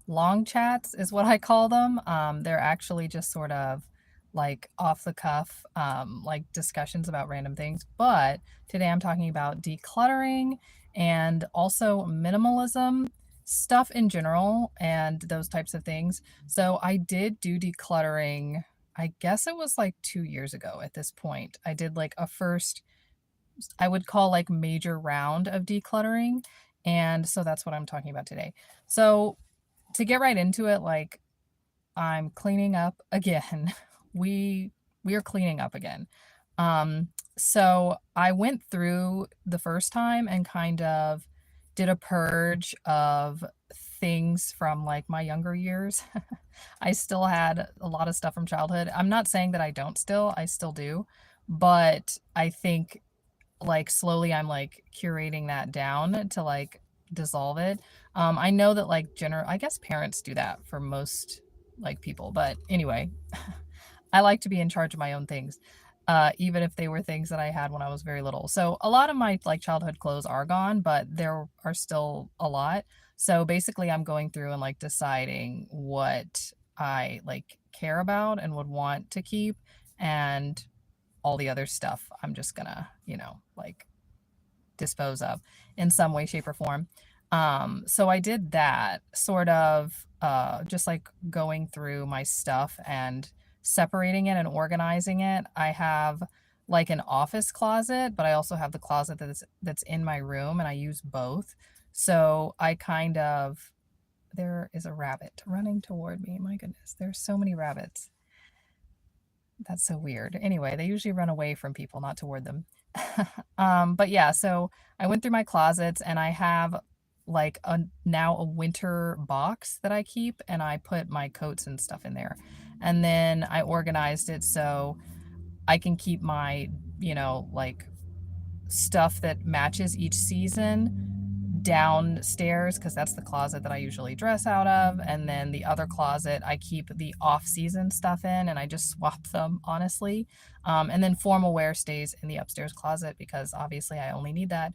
long chats is what I call them. They're actually just sort of like off the cuff, like discussions about random things. But today I'm talking about decluttering and also minimalism stuff in general and those types of things. So I did do decluttering, I guess it was like 2 years ago at this point. I did like a first, I would call like major round of decluttering. And so that's what I'm talking about today. So to get right into it, like I'm cleaning up again. We we are cleaning up again. So I went through the first time and kind of did a purge of things from like my younger years. I still had a lot of stuff from childhood. I'm not saying that I don't still, I still do, but I think like slowly I'm like curating that down to like dissolve it. I know that like I guess parents do that for most like people, but anyway, I like to be in charge of my own things. Even if they were things that I had when I was very little. So a lot of my like childhood clothes are gone, but there are still a lot. So basically I'm going through and like deciding what I like care about and would want to keep, and all the other stuff I'm just gonna, like dispose of in some way, shape, or form. So I did that sort of just like going through my stuff and separating it and organizing it. I have like an office closet, but I also have the closet that's in my room, and I use both. So I kind of, there is a rabbit running toward me. My goodness, there's so many rabbits. That's so weird. Anyway, they usually run away from people, not toward them. But yeah, so I went through my closets and I have like now a winter box that I keep, and I put my coats and stuff in there. And then I organized it so I can keep my, like stuff that matches each season downstairs, because that's the closet that I usually dress out of. And then the other closet, I keep the off-season stuff in, and I just swap them, honestly. And then formal wear stays in the upstairs closet because obviously I only need that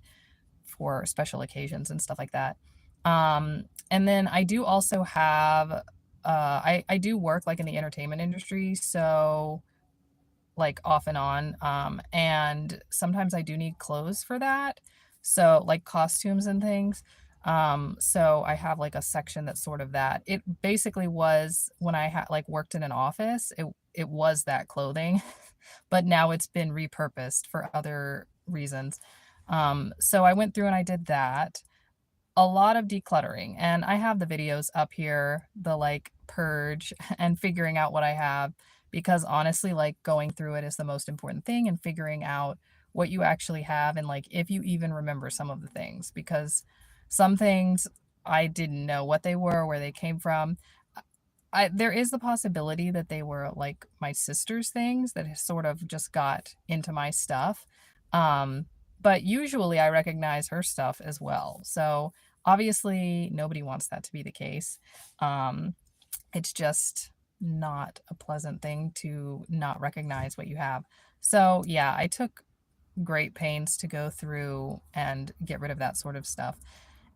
for special occasions and stuff like that. And then I do also have, I do work like in the entertainment industry, so like off and on. And sometimes I do need clothes for that. So like costumes and things. So I have like a section that's sort of that. It basically was when I had like worked in an office, it was that clothing, but now it's been repurposed for other reasons. So I went through and I did that. A lot of decluttering, and I have the videos up here, the like purge and figuring out what I have, because honestly, like going through it is the most important thing, and figuring out what you actually have, and like if you even remember some of the things, because some things I didn't know what they were, where they came from. There is the possibility that they were like my sister's things that sort of just got into my stuff. Um, but usually I recognize her stuff as well. So obviously nobody wants that to be the case. Um, it's just not a pleasant thing to not recognize what you have. So yeah, I took great pains to go through and get rid of that sort of stuff.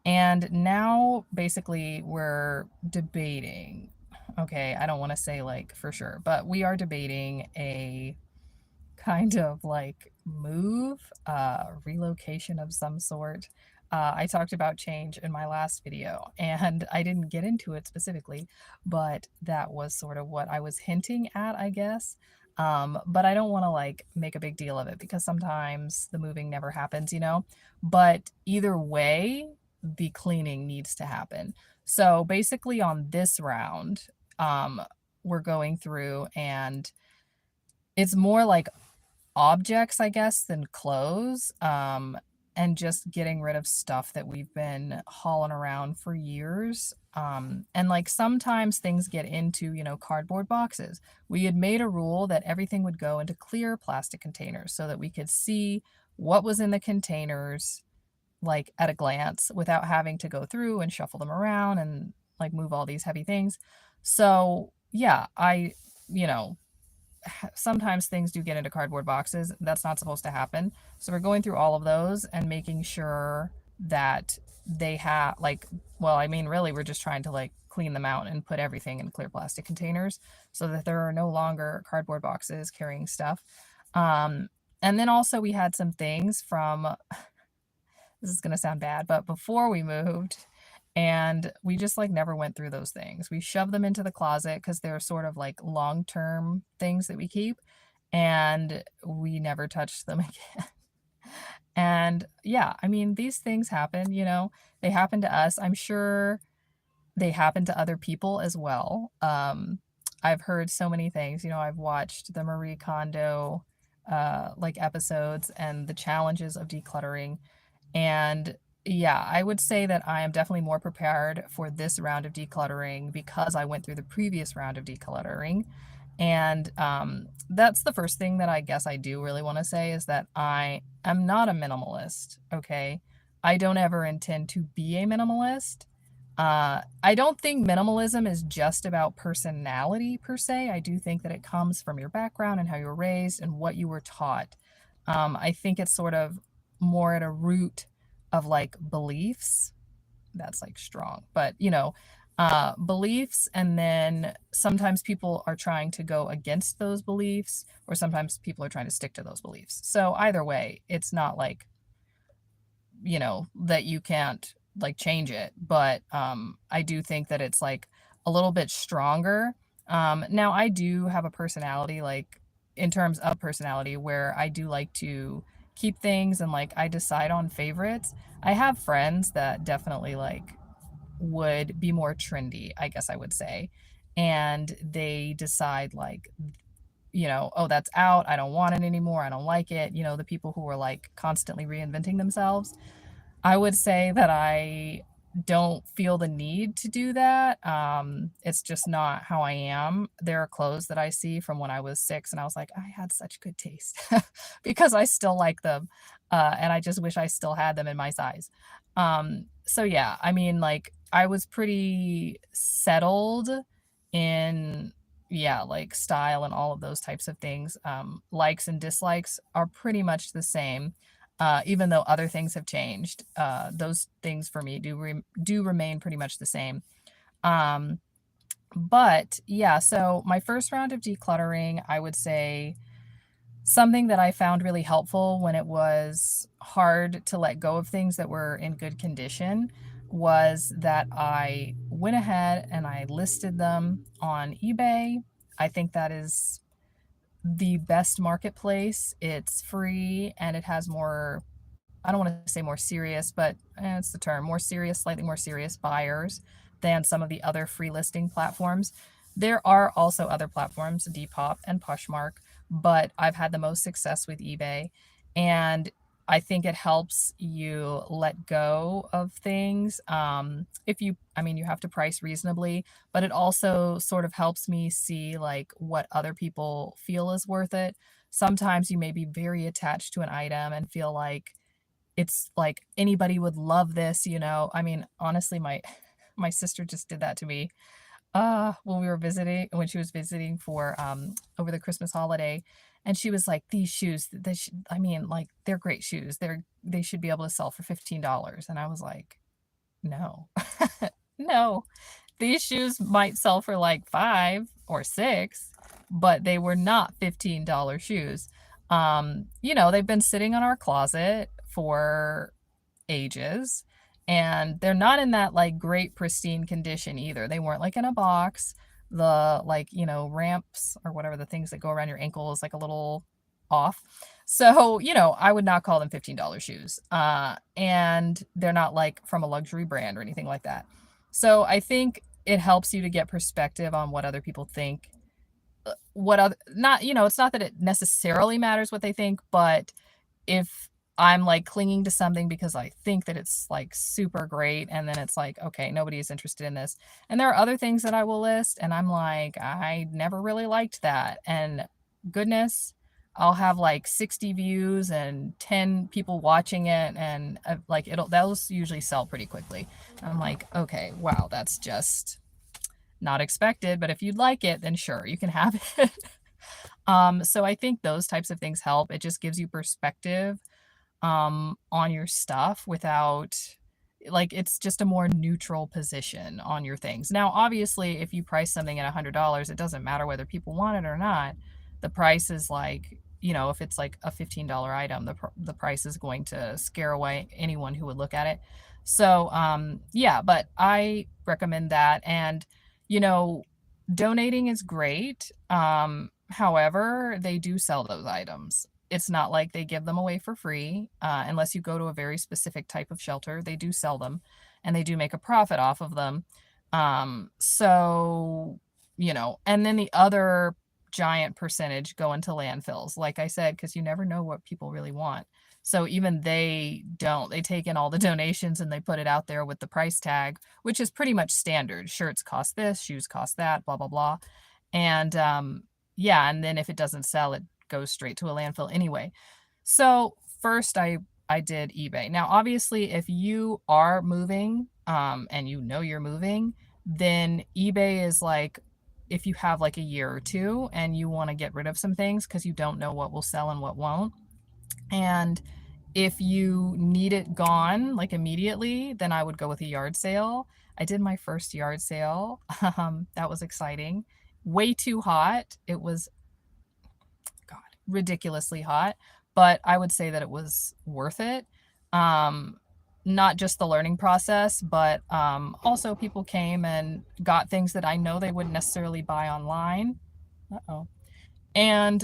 And now basically we're debating. Okay, I don't want to say like for sure, but we are debating a kind of like move, relocation of some sort. I talked about change in my last video, and I didn't get into it specifically, but that was sort of what I was hinting at, I guess. But I don't want to like make a big deal of it because sometimes the moving never happens. But either way, the cleaning needs to happen. So basically, on this round, we're going through, and it's more like objects, I guess, than clothes, and just getting rid of stuff that we've been hauling around for years. And like sometimes things get into, cardboard boxes. We had made a rule that everything would go into clear plastic containers so that we could see what was in the containers, like at a glance, without having to go through and shuffle them around and like move all these heavy things. So yeah, you know, sometimes things do get into cardboard boxes. That's not supposed to happen. So we're going through all of those and making sure that they have like, well, I mean, really, we're just trying to like clean them out and put everything in clear plastic containers so that there are no longer cardboard boxes carrying stuff. Um, and then also we had some things from, this is going to sound bad, but before we moved, and we just like never went through those things. We shoved them into the closet because they're sort of like long-term things that we keep, and we never touched them again. And yeah, I mean, these things happen, they happen to us. I'm sure they happen to other people as well. I've heard so many things. I've watched the Marie Kondo like episodes and the challenges of decluttering. And yeah, I would say that I am definitely more prepared for this round of decluttering because I went through the previous round of decluttering. And that's the first thing that I guess I do really want to say is that I am not a minimalist. Okay. I don't ever intend to be a minimalist. I don't think minimalism is just about personality per se. I do think that it comes from your background and how you were raised and what you were taught. I think it's sort of more at a root of like beliefs. That's like strong, but beliefs. And then sometimes people are trying to go against those beliefs, or sometimes people are trying to stick to those beliefs. So either way, it's not like, that you can't like change it. But I do think that it's like a little bit stronger. Now I do have a personality, like in terms of personality, where I do like to keep things and like I decide on favorites. I have friends that definitely like would be more trendy, I guess I would say. And they decide like, oh, that's out. I don't want it anymore. I don't like it. The people who are like constantly reinventing themselves. I would say that I don't feel the need to do that. It's just not how I am. There are clothes that I see from when I was 6 and I was like, I had such good taste because I still like them. And I just wish I still had them in my size. So yeah, I mean, like I was pretty settled in, yeah, like style and all of those types of things. Likes and dislikes are pretty much the same. Even though other things have changed, those things for me do remain pretty much the same. Um, but yeah, so my first round of decluttering, I would say something that I found really helpful when it was hard to let go of things that were in good condition was that I went ahead and I listed them on eBay. I think that is the best marketplace. It's free and it has more, I don't want to say more serious, but it's the term, more serious, slightly more serious buyers than some of the other free listing platforms. There are also other platforms, Depop and Poshmark, but I've had the most success with eBay. And I think it helps you let go of things. If you, I mean, you have to price reasonably, but it also sort of helps me see like what other people feel is worth it. Sometimes you may be very attached to an item and feel like, it's like anybody would love this. I mean, honestly, my sister just did that to me when we were visiting, when she was visiting for over the Christmas holiday. And she was like, these shoes, I mean, like they're great shoes. They should be able to sell for $15. And I was like, no. No, these shoes might sell for like 5 or 6, but they were not $15 shoes. They've been sitting on our closet for ages, and they're not in that like great pristine condition either. They weren't like in a box. The like, ramps or whatever, the things that go around your ankle is like a little off. So, I would not call them $15 shoes. And they're not like from a luxury brand or anything like that. So I think it helps you to get perspective on what other people think. What other, not, it's not that it necessarily matters what they think, but if I'm like clinging to something because I think that it's like super great, and then it's like, okay, nobody is interested in this. And there are other things that I will list, and I'm like, I never really liked that. And goodness, I'll have like 60 views and 10 people watching it, and like those usually sell pretty quickly. And I'm like, okay, wow, that's just not expected, but if you'd like it, then sure, you can have it. So I think those types of things help. It just gives you perspective on your stuff without like it's just a more neutral position on your things. Now, obviously, if you price something at $100, it doesn't matter whether people want it or not. The price is like, if it's like a $15 item, the price is going to scare away anyone who would look at it. So, yeah, but I recommend that. And, you know, donating is great. However, they do sell those items. It's not like they give them away for free, unless you go to a very specific type of shelter. They do sell them, and they do make a profit off of them. So, and then the other giant percentage go into landfills, like I said, because you never know what people really want. So even they don't. They take in all the donations and they put it out there with the price tag, which is pretty much standard. Shirts cost this, shoes cost that, blah, blah, blah. And yeah, and then if it doesn't sell, it goes straight to a landfill anyway. So first I did eBay. Now, obviously, if you are moving, and you're moving, then eBay is like, if you have like a year or two and you want to get rid of some things because you don't know what will sell and what won't. And if you need it gone like immediately, then I would go with a yard sale. I did my first yard sale. That was exciting. Way too hot. It was, God, ridiculously hot, but I would say that it was worth it. Um, Not just the learning process, but also people came and got things that I know they wouldn't necessarily buy online. Uh-oh. And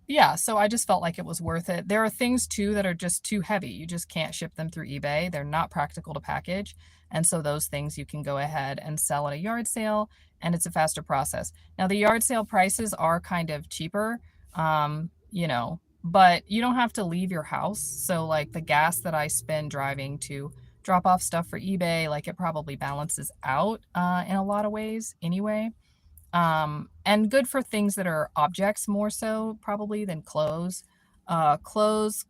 yeah, so I just felt like it was worth it. There are things too that are just too heavy. You just can't ship them through eBay. They're not practical to package. And so those things you can go ahead and sell at a yard sale, and it's a faster process. Now, the yard sale prices are kind of cheaper, but you don't have to leave your house. So, like the gas that I spend driving to drop off stuff for eBay, like it probably balances out in a lot of ways anyway. And good for things that are objects more so probably than clothes. Clothes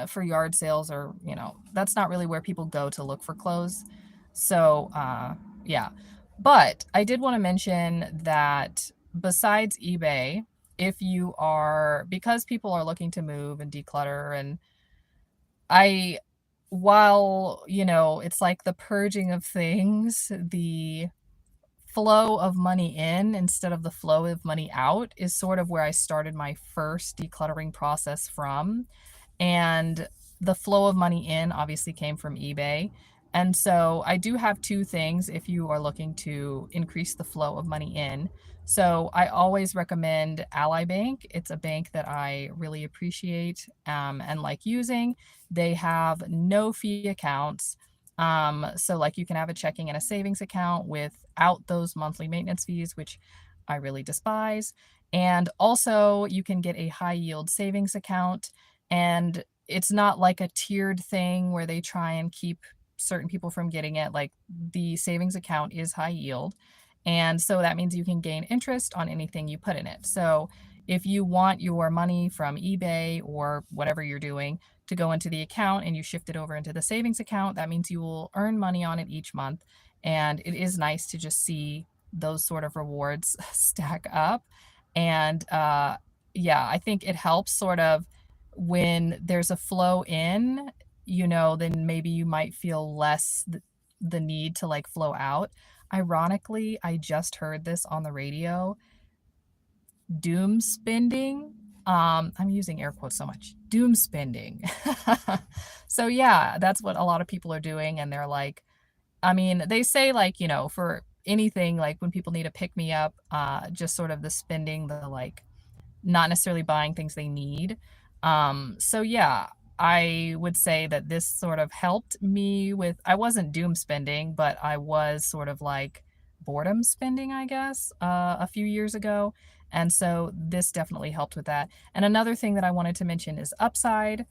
for yard sales are, that's not really where people go to look for clothes. So, yeah. But I did want to mention that besides eBay, if you are, because people are looking to move and declutter, and I, while, it's like the purging of things, the flow of money in instead of the flow of money out is sort of where I started my first decluttering process from. And the flow of money in obviously came from eBay. And so I do have two things if you are looking to increase the flow of money in. So I always recommend Ally Bank. It's a bank that I really appreciate and like using. They have no fee accounts. So like you can have a checking and a savings account without those monthly maintenance fees, which I really despise. And also you can get a high yield savings account, and it's not like a tiered thing where they try and keep certain people from getting it. Like the savings account is high yield. And so that means you can gain interest on anything you put in it. So if you want your money from eBay or whatever you're doing to go into the account and you shift it over into the savings account, that means you will earn money on it each month. And it is nice to just see those sort of rewards stack up. And yeah, I think it helps sort of when there's a flow in, then maybe you might feel less the need to like flow out. Ironically, I just heard this on the radio. Doom spending. I'm using air quotes so much. Doom spending. So yeah, that's what a lot of people are doing. And they're like, I mean, they say like, for anything, like when people need a pick me up, just sort of the spending, the like not necessarily buying things they need. So yeah, I would say that this sort of helped me with, I wasn't doom spending, but I was sort of like boredom spending, I guess, a few years ago. And so this definitely helped with that. And another thing that I wanted to mention is Upside.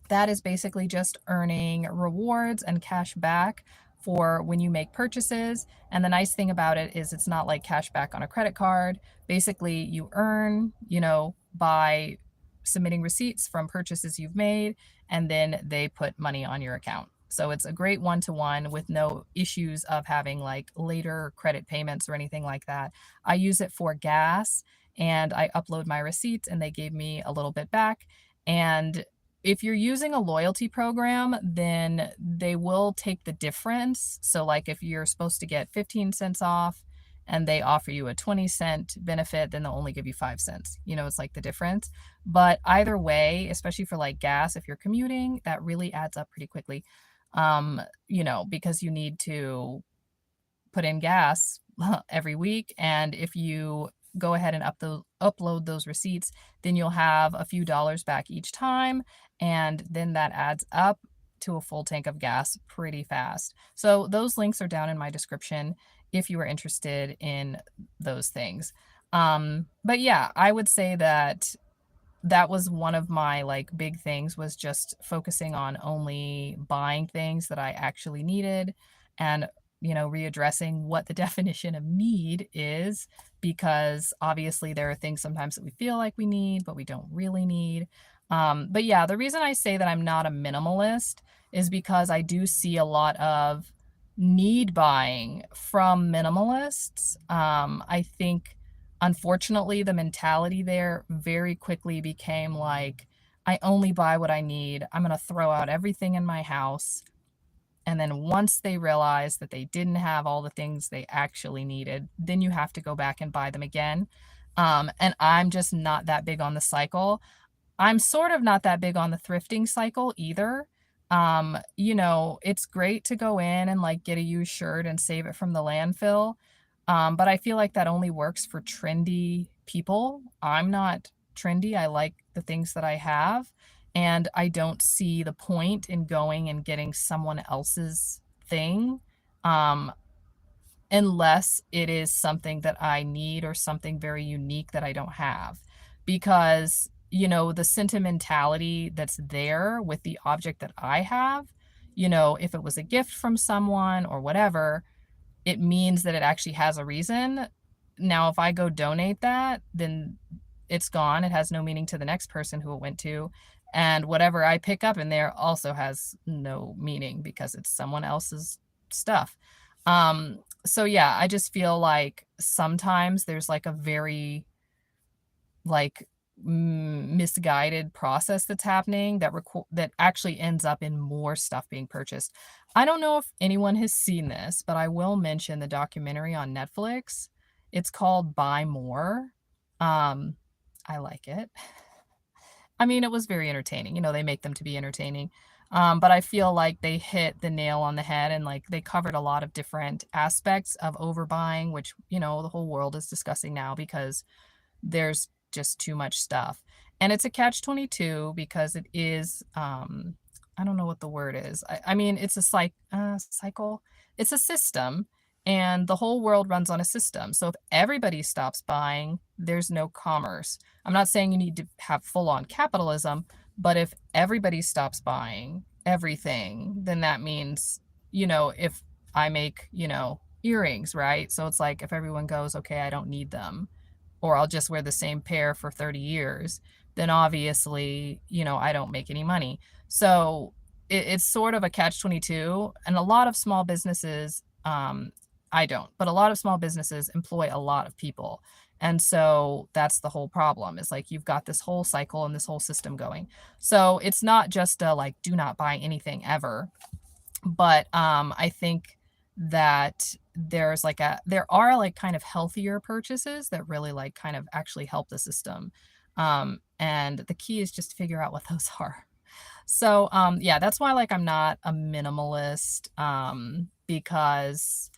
That is basically just earning rewards and cash back for when you make purchases. And the nice thing about it is it's not like cash back on a credit card. Basically, you earn, by submitting receipts from purchases you've made, and then they put money on your account. So it's a great one-to-one with no issues of having like later credit payments or anything like that. I use it for gas, and I upload my receipts and they gave me a little bit back. And if you're using a loyalty program, then they will take the difference. So, like, if you're supposed to get 15 cents off and they offer you a 20-cent benefit, then they'll only give you 5 cents. It's like the difference. But either way, especially for like gas, if you're commuting, that really adds up pretty quickly. Because you need to put in gas every week. And if you go ahead and upload those receipts, then you'll have a few dollars back each time. And then that adds up to a full tank of gas pretty fast. So those links are down in my description if you are interested in those things. But yeah, I would say that was one of my like big things, was just focusing on only buying things that I actually needed, and readdressing what the definition of need is, because obviously there are things sometimes that we feel like we need but we don't really need. But yeah, the reason I say that I'm not a minimalist is because I do see a lot of need buying from minimalists. I think unfortunately, the mentality there very quickly became like, I only buy what I need. I'm going to throw out everything in my house. And then once they realize that they didn't have all the things they actually needed, then you have to go back and buy them again. And I'm just not that big on the cycle. I'm sort of not that big on the thrifting cycle either. It's great to go in and like get a used shirt and save it from the landfill. But I feel like that only works for trendy people. I'm not trendy. I like the things that I have, and I don't see the point in going and getting someone else's thing. Um, Unless it is something that I need or something very unique that I don't have. Because, the sentimentality that's there with the object that I have, if it was a gift from someone or whatever, it means that it actually has a reason. Now, if I go donate that, then it's gone. It has no meaning to the next person who it went to. And whatever I pick up in there also has no meaning because it's someone else's stuff. So yeah, I just feel like sometimes there's like a very like misguided process that's happening that actually ends up in more stuff being purchased. I don't know if anyone has seen this, but I will mention the documentary on Netflix. It's called Buy More. Um, I like it. I mean, it was very entertaining. They make them to be entertaining. But I feel like they hit the nail on the head, and like they covered a lot of different aspects of overbuying, which, the whole world is discussing now because there's just too much stuff. And it's a catch-22 because it is, I don't know what the word is. I mean, it's a cycle. It's a system, and the whole world runs on a system. So if everybody stops buying, there's no commerce. I'm not saying you need to have full-on capitalism, but if everybody stops buying everything, then that means, if I make, earrings, right? So it's like if everyone goes, okay, I don't need them, or I'll just wear the same pair for 30 years, then obviously, I don't make any money. So it's sort of a catch-22. And a lot of small businesses, I don't, but a lot of small businesses employ a lot of people. And so that's the whole problem, is like you've got this whole cycle and this whole system going. So it's not just a like, do not buy anything ever. But I think that there are like kind of healthier purchases that really like kind of actually help the system. And the key is just to figure out what those are. So yeah, that's why like I'm not a minimalist, because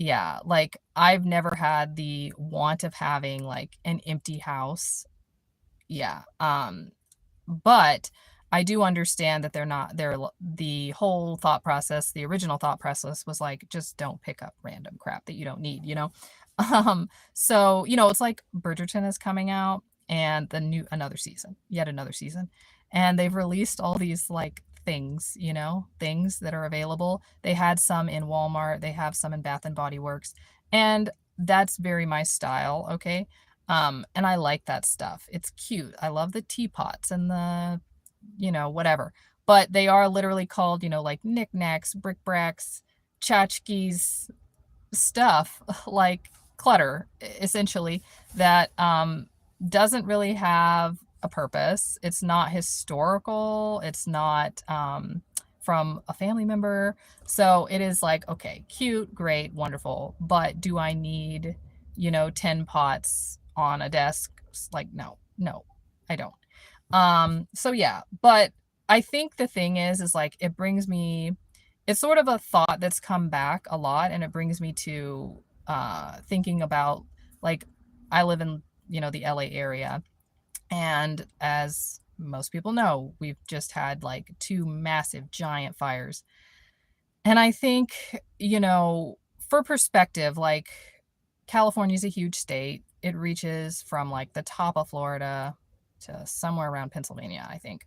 yeah, like I've never had the want of having like an empty house. Yeah. But I do understand that the whole thought process, the original thought process was like, just don't pick up random crap that you don't need. So, it's like Bridgerton is coming out, and yet another season. And they've released all these like things that are available. They had some in Walmart, they have some in Bath and Body Works, and that's very my style, okay? And I like that stuff. It's cute. I love the teapots and the, whatever. But they are literally called, like knickknacks, bric-a-bracs, tchotchkes, stuff like clutter, essentially, that doesn't really have a purpose. It's not historical. It's not from a family member. So it is like, okay, cute, great, wonderful. But do I need, 10 pots on a desk? Like, no, no, I don't. So yeah, but I think the thing is like it brings me, it's sort of a thought that's come back a lot, and it brings me to thinking about, like, I live in, the LA area, and as most people know, we've just had like two massive giant fires. And I think, for perspective, like, California is a huge state. It reaches from like the top of Florida to somewhere around Pennsylvania, I think.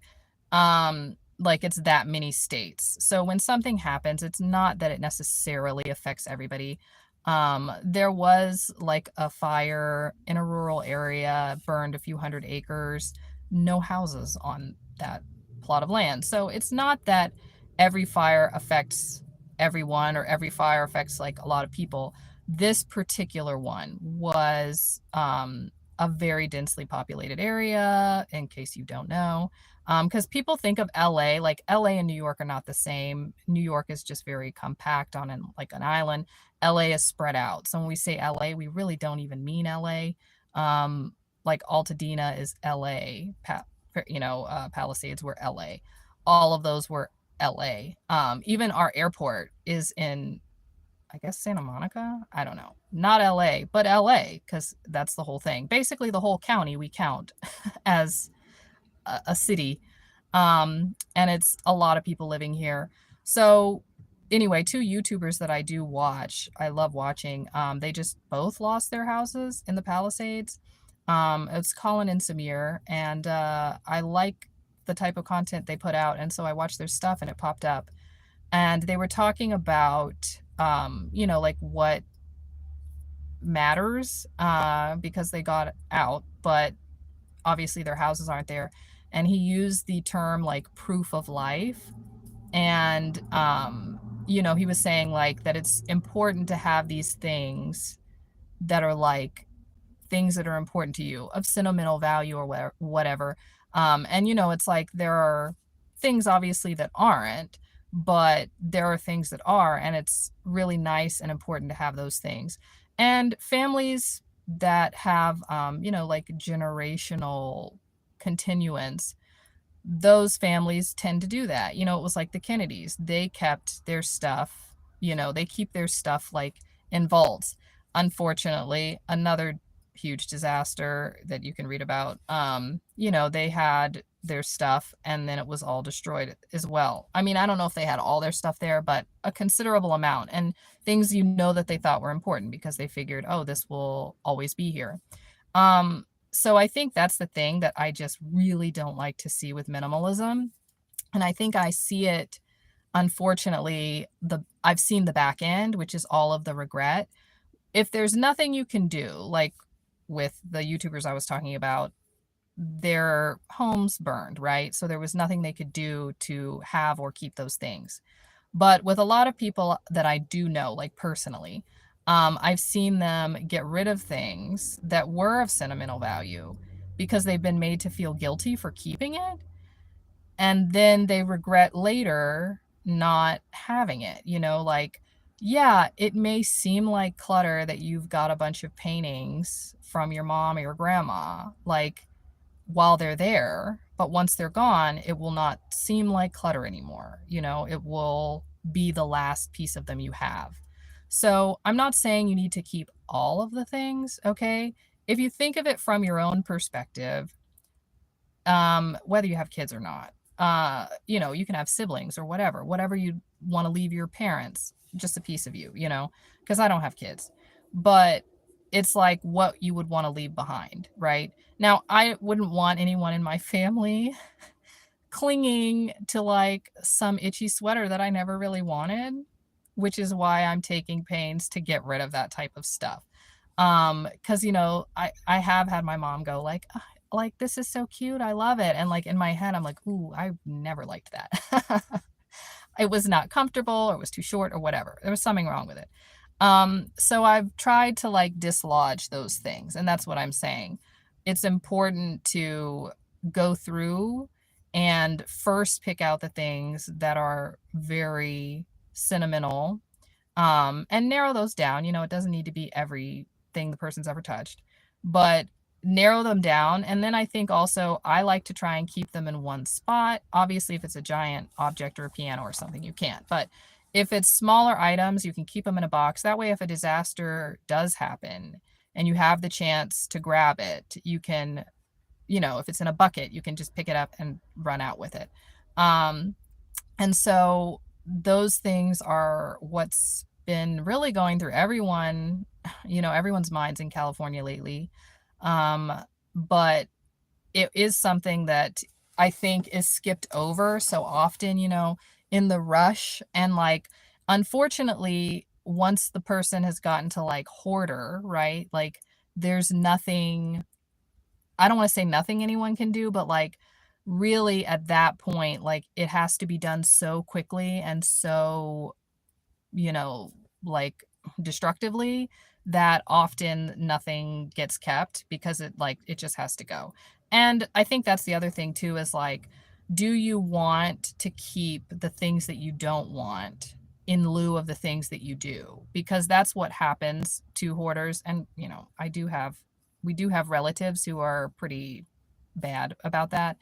Like, it's that many states. So when something happens, it's not that it necessarily affects everybody. There was like a fire in a rural area, burned a few hundred acres, no houses on that plot of land. So it's not that every fire affects everyone or every fire affects like a lot of people. This particular one was a very densely populated area, in case you don't know. Because people think of LA, like LA and New York are not the same. New York is just very compact on like an island. LA is spread out. So when we say LA, we really don't even mean LA. Like Altadena is LA, Palisades were LA. All of those were LA. Even our airport is in, I guess, Santa Monica. I don't know. Not LA, but LA, because that's the whole thing. Basically, the whole county we count as a city. And it's a lot of people living here. So anyway, two YouTubers that I do watch, I love watching, they just both lost their houses in the Palisades. It's Colin and Samir, and I like the type of content they put out, and so I watched their stuff and it popped up. And they were talking about, like what matters, because they got out, but obviously their houses aren't there. And he used the term like proof of life. And, he was saying like that it's important to have these things that are like things that are important to you of sentimental value or whatever. And, it's like there are things obviously that aren't, but there are things that are, and it's really nice and important to have those things. And families that have, like generational continuance, those families tend to do that. It was like the Kennedys. They kept their stuff, they keep their stuff like in vaults. Unfortunately, another huge disaster that you can read about, they had their stuff and then it was all destroyed as well. I mean, I don't know if they had all their stuff there, but a considerable amount, and things that they thought were important because they figured, oh, this will always be here. So I think that's the thing that I just really don't like to see with minimalism. And I think I see it, unfortunately, I've seen the back end, which is all of the regret. If there's nothing you can do, like with the YouTubers I was talking about, their homes burned, right? So there was nothing they could do to have or keep those things. But with a lot of people that I do know, like personally, I've seen them get rid of things that were of sentimental value because they've been made to feel guilty for keeping it. And then they regret later not having it, like, yeah, it may seem like clutter that you've got a bunch of paintings from your mom or your grandma, like, while they're there, but once they're gone, it will not seem like clutter anymore. It will be the last piece of them you have. So I'm not saying you need to keep all of the things, okay? If you think of it from your own perspective, whether you have kids or not, you can have siblings or whatever you want to leave your parents, just a piece of you, because I don't have kids, but it's like what you would want to leave behind, right? Now, I wouldn't want anyone in my family clinging to like some itchy sweater that I never really wanted, which is why I'm taking pains to get rid of that type of stuff. Because I have had my mom go like, this is so cute, I love it, and like in my head I'm like, ooh, I never liked that. It was not comfortable, or it was too short, or whatever. There was something wrong with it. So I've tried to like dislodge those things, and that's what I'm saying. It's important to go through and first pick out the things that are very sentimental, and narrow those down. You know, it doesn't need to be everything the person's ever touched, but narrow them down. And then I think also I like to try and keep them in one spot. Obviously, if it's a giant object or a piano or something, you can't. But if it's smaller items, you can keep them in a box. That way, if a disaster does happen and you have the chance to grab it, you can, you know, if it's in a bucket, you can just pick it up and run out with it. Um, and so those things are what's been really going through everyone, you know, everyone's minds in California lately. Um, but it is something that I think is skipped over so often, you know, in the rush. And like, unfortunately, once the person has gotten to like hoarder, right? Like, there's nothing, I don't want to say nothing anyone can do, but like really at that point, like it has to be done so quickly and so, you know, like destructively, that often nothing gets kept because it like it just has to go. And I think that's the other thing too is like, do you want to keep the things that you don't want in lieu of the things that you do? Because that's what happens to hoarders. And, you know, we do have relatives who are pretty bad about that.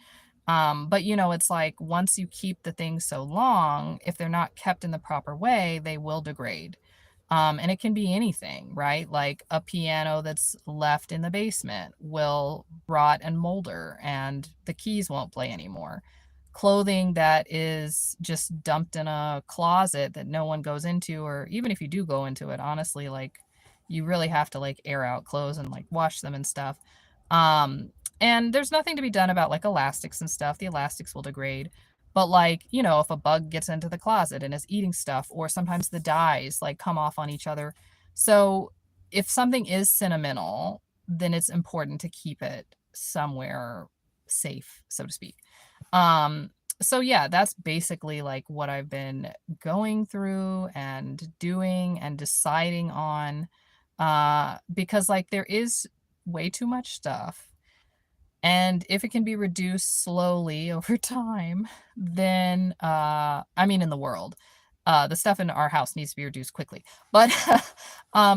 But you know, it's like once you keep the things so long, if they're not kept in the proper way, they will degrade. And it can be anything, right? Like a piano that's left in the basement will rot and molder, and the keys won't play anymore. Clothing that is just dumped in a closet that no one goes into, or even if you do go into it, honestly, like you really have to like air out clothes and like wash them and stuff. Um, and there's nothing to be done about like elastics and stuff. The elastics will degrade. But like, you know, if a bug gets into the closet and is eating stuff, or sometimes the dyes like come off on each other. So if something is sentimental, then it's important to keep it somewhere safe, so to speak. Um, so yeah, that's basically like what I've been going through and doing and deciding on. Because like there is way too much stuff, and if it can be reduced slowly over time, then, I mean, in the world, the stuff in our house needs to be reduced quickly. But,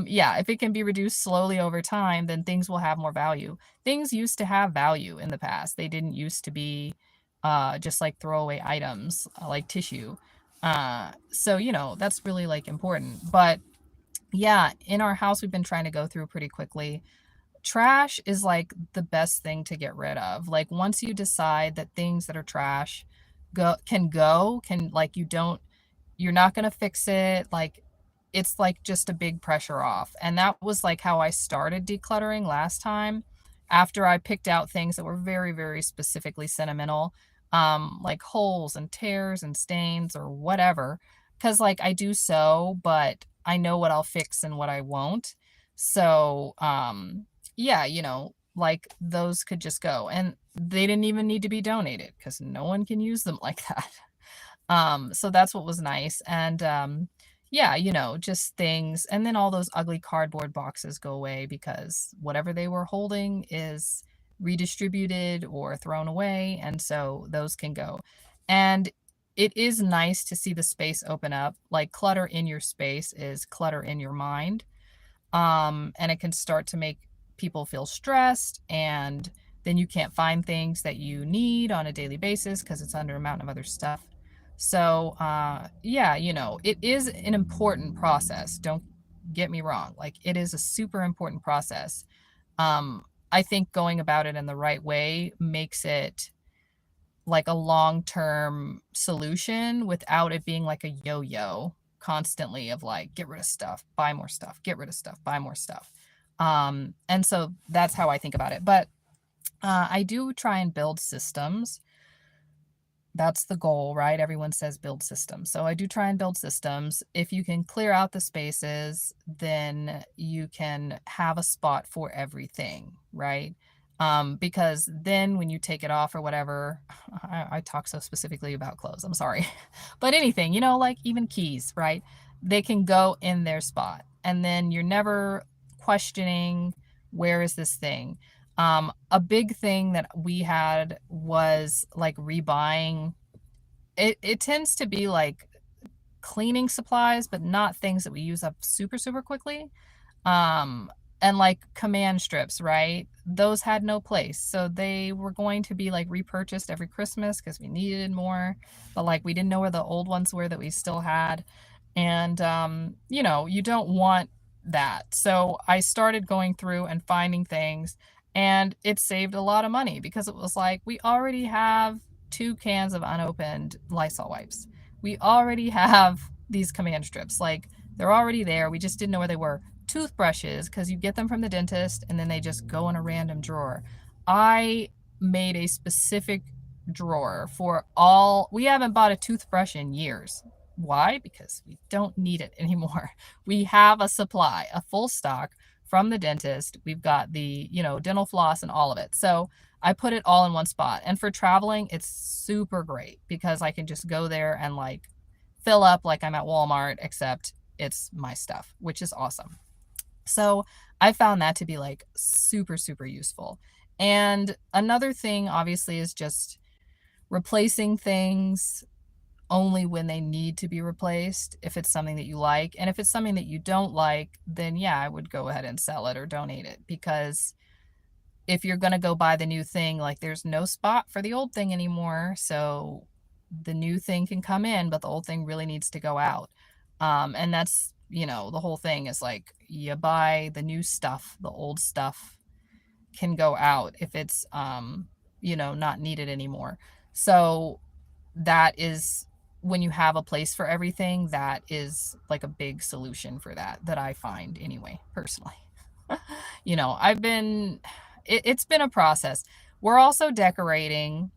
yeah, if it can be reduced slowly over time, then things will have more value. Things used to have value in the past. They didn't used to be, just like throwaway items, like tissue. So, you know, that's really like important. But yeah, in our house, we've been trying to go through pretty quickly. Trash is like the best thing to get rid of. Like once you decide that things that are trash can like you don't, you're not going to fix it, like it's like just a big pressure off. And that was like how I started decluttering last time, after I picked out things that were very very specifically sentimental, like holes and tears and stains or whatever, cuz like I do so, but I know what I'll fix and what I won't. So, yeah, you know, like those could just go, and they didn't even need to be donated cuz no one can use them like that. So that's what was nice. And yeah, you know, just things, and then all those ugly cardboard boxes go away because whatever they were holding is redistributed or thrown away, and so those can go. And it is nice to see the space open up. Like clutter in your space is clutter in your mind. And it can start to make people feel stressed, and then you can't find things that you need on a daily basis because it's under a mountain of other stuff. So yeah, you know, it is an important process, don't get me wrong, like it is a super important process. I think going about it in the right way makes it like a long-term solution without it being like a yo-yo constantly of like get rid of stuff, buy more stuff, get rid of stuff, buy more stuff. And so that's how I think about it. But I do try and build systems. That's the goal, right? Everyone says build systems. So I do try and build systems. If you can clear out the spaces, then you can have a spot for everything, right? Because then when you take it off or whatever, I talk so specifically about clothes, I'm sorry. But anything, you know, like even keys, right? They can go in their spot. And then you're never questioning, where is this thing? A big thing that we had was like rebuying. It tends to be like cleaning supplies, but not things that we use up super, super quickly. Um, and like command strips, right? Those had no place. So they were going to be like repurchased every Christmas because we needed more. But like we didn't know where the old ones were that we still had. And, you don't want that. So I started going through and finding things, and it saved a lot of money because it was like we already have 2 cans of unopened Lysol wipes. We already have these command strips. Like they're already there. We just didn't know where they were. Toothbrushes, because you get them from the dentist and then they just go in a random drawer. I made a specific drawer for all. We haven't bought a toothbrush in years. Why? Because we don't need it anymore. We have a supply, a full stock from the dentist. We've got the, dental floss and all of it. So I put it all in one spot. And for traveling, it's super great because I can just go there and like fill up like I'm at Walmart, except it's my stuff, which is awesome. So I found that to be like super, super useful. And another thing, obviously, is just replacing things only when they need to be replaced, if it's something that you like. And if it's something that you don't like, then yeah, I would go ahead and sell it or donate it, because if you're going to go buy the new thing, like there's no spot for the old thing anymore. So the new thing can come in, but the old thing really needs to go out. And that's, the whole thing is like you buy the new stuff, the old stuff can go out if it's, not needed anymore. So that is, when you have a place for everything, that is like a big solution for that I find anyway, personally. I've been, it's been a process. We're also decorating.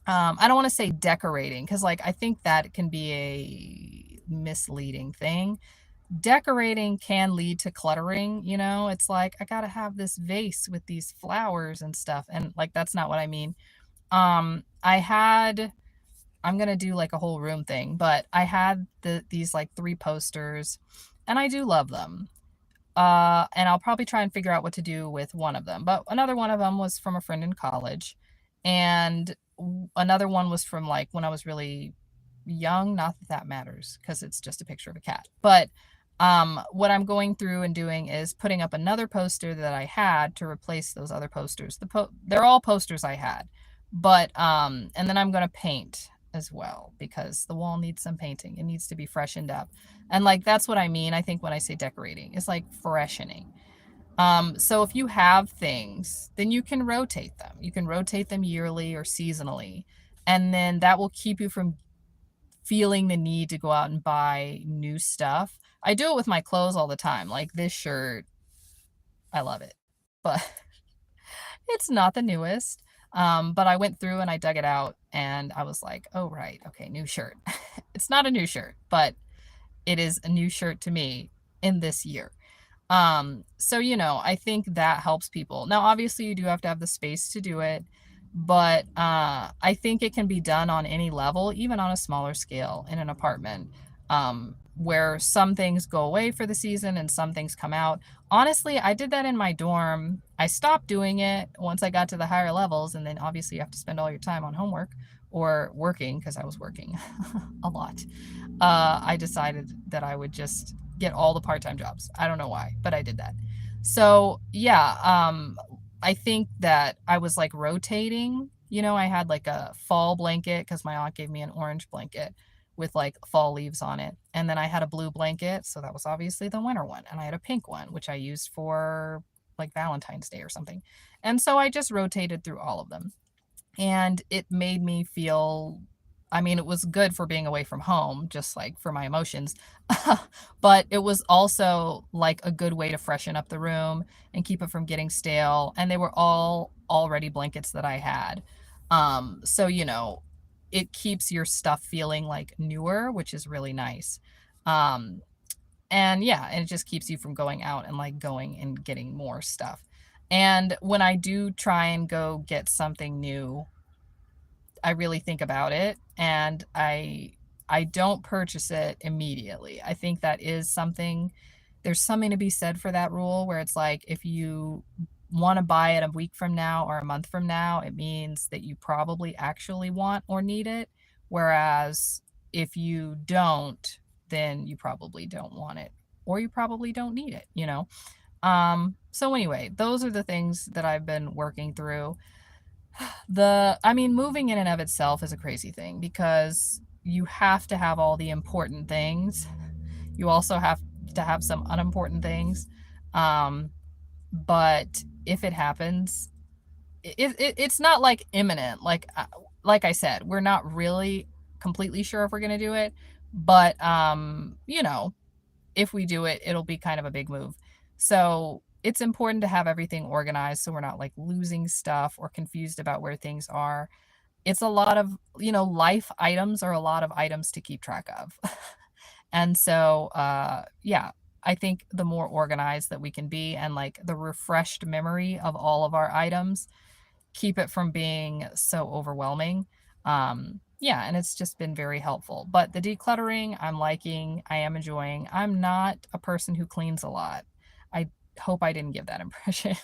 I don't want to say decorating because, like, I think that can be a misleading thing. Decorating can lead to cluttering, it's like, I gotta have this vase with these flowers and stuff. And, like, that's not what I mean. I had, I'm gonna do like a whole room thing, but I had these like 3 posters, and I do love them. And I'll probably try and figure out what to do with one of them. But another one of them was from a friend in college, and another one was from like when I was really young. Not that that matters because it's just a picture of a cat. But what I'm going through and doing is putting up another poster that I had to replace those other posters. They're all posters I had, but and then I'm going to paint as well because the wall needs some painting. It needs to be freshened up. And like that's what I mean, I think, when I say decorating. It's like freshening. So if you have things, then you can rotate them. You can rotate them yearly or seasonally. And then that will keep you from feeling the need to go out and buy new stuff. I do it with my clothes all the time. Like this shirt, I love it, but it's not the newest. But I went through and I dug it out and I was like, oh, right. Okay. New shirt. It's not a new shirt, but it is a new shirt to me in this year. So, I think that helps people. Now, obviously, you do have to have the space to do it, but I think it can be done on any level, even on a smaller scale in an apartment, where some things go away for the season and some things come out. Honestly, I did that in my dorm. I stopped doing it once I got to the higher levels, and then obviously you have to spend all your time on homework or working, because I was working a lot. I decided that I would just get all the part-time jobs. I don't know why, but I did that. So yeah, I think that I was like rotating. I had like a fall blanket because my aunt gave me an orange blanket with like fall leaves on it. And then I had a blue blanket, so that was obviously the winter one. And I had a pink one, which I used for like Valentine's Day or something. And so I just rotated through all of them. And it made me feel, I mean, it was good for being away from home, just like for my emotions. But it was also like a good way to freshen up the room and keep it from getting stale. And they were all already blankets that I had. So, it keeps your stuff feeling like newer, which is really nice. Um, and yeah, and it just keeps you from going out and like going and getting more stuff. And when I do try and go get something new, I really think about it, and I don't purchase it immediately. I think that is something, there's something to be said for that rule where it's like if you want to buy it a week from now or a month from now, it means that you probably actually want or need it. Whereas if you don't, then you probably don't want it or you probably don't need it, you know? So anyway, those are the things that I've been working through. I mean, moving in and of itself is a crazy thing because you have to have all the important things. You also have to have some unimportant things. Um, but if it happens, it's not like imminent. Like I said, we're not really completely sure if we're going to do it, but you know, if we do it, it'll be kind of a big move. So it's important to have everything organized so we're not like losing stuff or confused about where things are. It's a lot of, life items are a lot of items to keep track of. And so, yeah, I think the more organized that we can be and like the refreshed memory of all of our items keep it from being so overwhelming. Yeah, and it's just been very helpful. But the decluttering, I'm liking, I am enjoying. I'm not a person who cleans a lot. I hope I didn't give that impression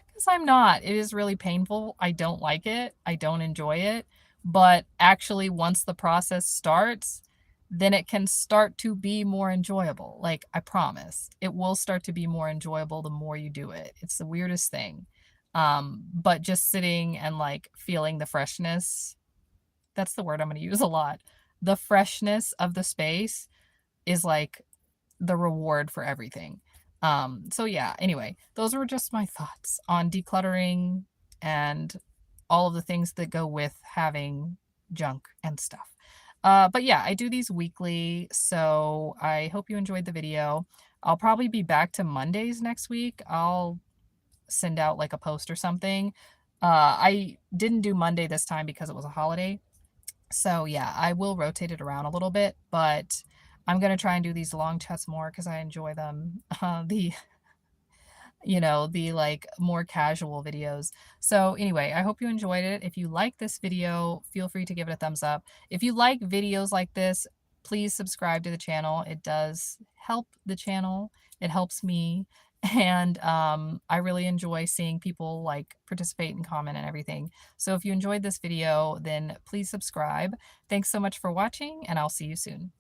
because I'm not. It is really painful. I don't like it. I don't enjoy it. But actually, once the process starts, then it can start to be more enjoyable. Like, I promise, it will start to be more enjoyable the more you do it. It's the weirdest thing. But just sitting and like feeling the freshness, that's the word I'm going to use a lot. The freshness of the space is like the reward for everything. So yeah, anyway, those were just my thoughts on decluttering and all of the things that go with having junk and stuff. But yeah, I do these weekly, so I hope you enjoyed the video. I'll probably be back to Mondays next week. I'll send out like a post or something. I didn't do Monday this time because it was a holiday. So yeah, I will rotate it around a little bit, but I'm gonna try and do these long chats more because I enjoy them. The like more casual videos. So anyway, I hope you enjoyed it. If you like this video, feel free to give it a thumbs up. If you like videos like this, please subscribe to the channel. It does help the channel. It helps me. And I really enjoy seeing people like participate and comment and everything. So if you enjoyed this video, then please subscribe. Thanks so much for watching, and I'll see you soon.